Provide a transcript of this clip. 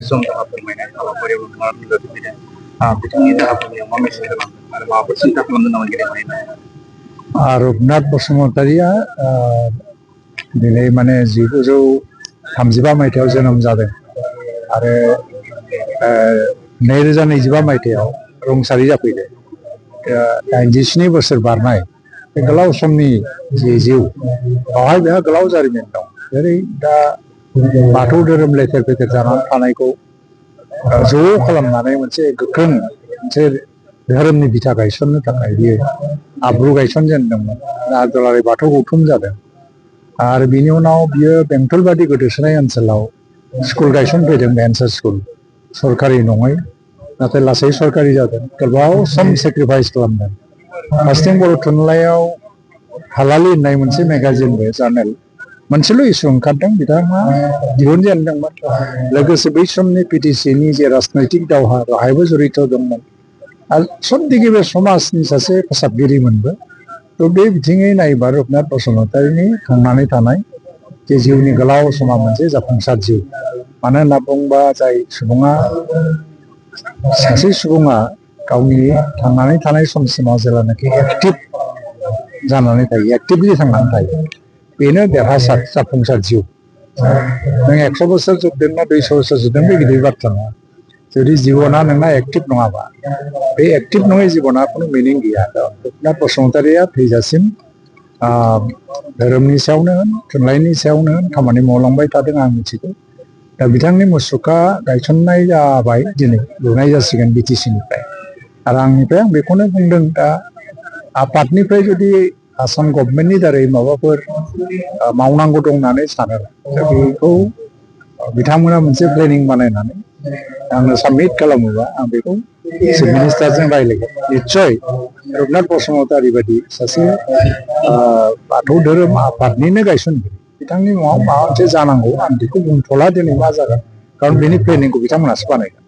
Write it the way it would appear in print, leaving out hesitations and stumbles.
सम जाहा फोरमायनाय हाबाफारियाव नोंथाङा नुजाथिफैदों बिथांनि जाहाफोरनियाव मा मेसेज होलांदों आरो माबाफोर सिन्था खालामदों नामा गेलेनायनि रुपनाथ बसुमतारिया दिनै माने 1935 मायथाइयाव जोनोम जादों आरो 2025 मायथाइयाव रुंसारि जाफैदों 87 बोसोर बारनाय बे गोलाव समनि जि जिउ बावहाय बेहा गोलाव जारिमिन दं जेरै दा बाथौ धोरोम लेथेर फेथेर जानानै थानायखौ ज' खालामनानै मोनसे गोख्रों मोनसे धोरोमनि बिथा गायसननो थाखाय बियो आब्रु गायसनजेनदोंमोन दुलाराय बाथौ गौथुम जादों आरो बिनि उनाव बियो बेंटल बादि गोदोसोनाय ओनसोलाव स्कुल गायसनफैदों भेन्सार स्कुल सरकारि नङै नाथाय लासै सरकारि जादों गोबाव सम सेक्रिफाइस खालामदों फार्स्टिं बर' थुनलाइयाव हालालि होननाय मोनसे मेगाजिनबो जार्नेल मोनसेल' इसु ओंखारदों बिथाङा दिहुनजेनदोंमोन लोगोसे बै समनि पिटिसिनि जे राजनैतिक दावहा बेवहायबो जड़ित दंमोन आरो सबदिगे बे समाजनि सासे फोसाबगिरिमोनबो तो बे बिथिङै नायोबा रुपनाथ बसुमतारिनि थांनानै थानाय जे जिउनि गोलाव समा मोनसे जाफुंसार जिउ मानो होनना बुङोबा जाय सुबुङा सासे सुबुङा गावनि थांनानै थानाय समसिमाव जेब्लानाखि एक्टिभ जानानै थायो एक्टिभलि थांनानै थायो बेनो देरहासार जाफुंसार जिउ नों 100 बोसोर जोबदोंना 200 बोसोर जोबदों बे गिदिर बाथ्रा नङा जुदि जिबना नोंना एक्टिभ नङाबा बे एक्टिभ नङै जिबना खुनु मिनिं गैया रुपनाथ बसुमतारिया थैजासिम धोरोमनि सायावनो होन थुनलाइनि सायावनो होन खामानि मावलांबाय थादों आं मिथिगौ दा बिथांनि मुसुखा गायसननाय जाबाय दिनै लुनाय जासिगोन बिटिसिनिफ्राय आरो आंनिफ्राय आं बेखौनो बुंदों दा आफादनिफ्राय जुदि आसाम गभर्नमेन्टनि दारै माबाफोर मावनांगौ दं होननानै सानो दा बेखौ बिथांमोना मोनसे प्लेनिं बानायनानै आंनो साबमिट खालामोबा आं बेखौ चिफ मिनिस्टारजों रायज्लायगोन निस्सय रुपनाथ बसुमतारि बायदि सासे बाथौ धोरोम आफादनिनो गायसनगिरि बिथांनि मुङाव माबा मोनसे जानांगौ आं बेखौ बुंथ'ला दिनै मा जागोन खारन बेनि प्लेनिंखौ बिथांमोनासो बानायगोन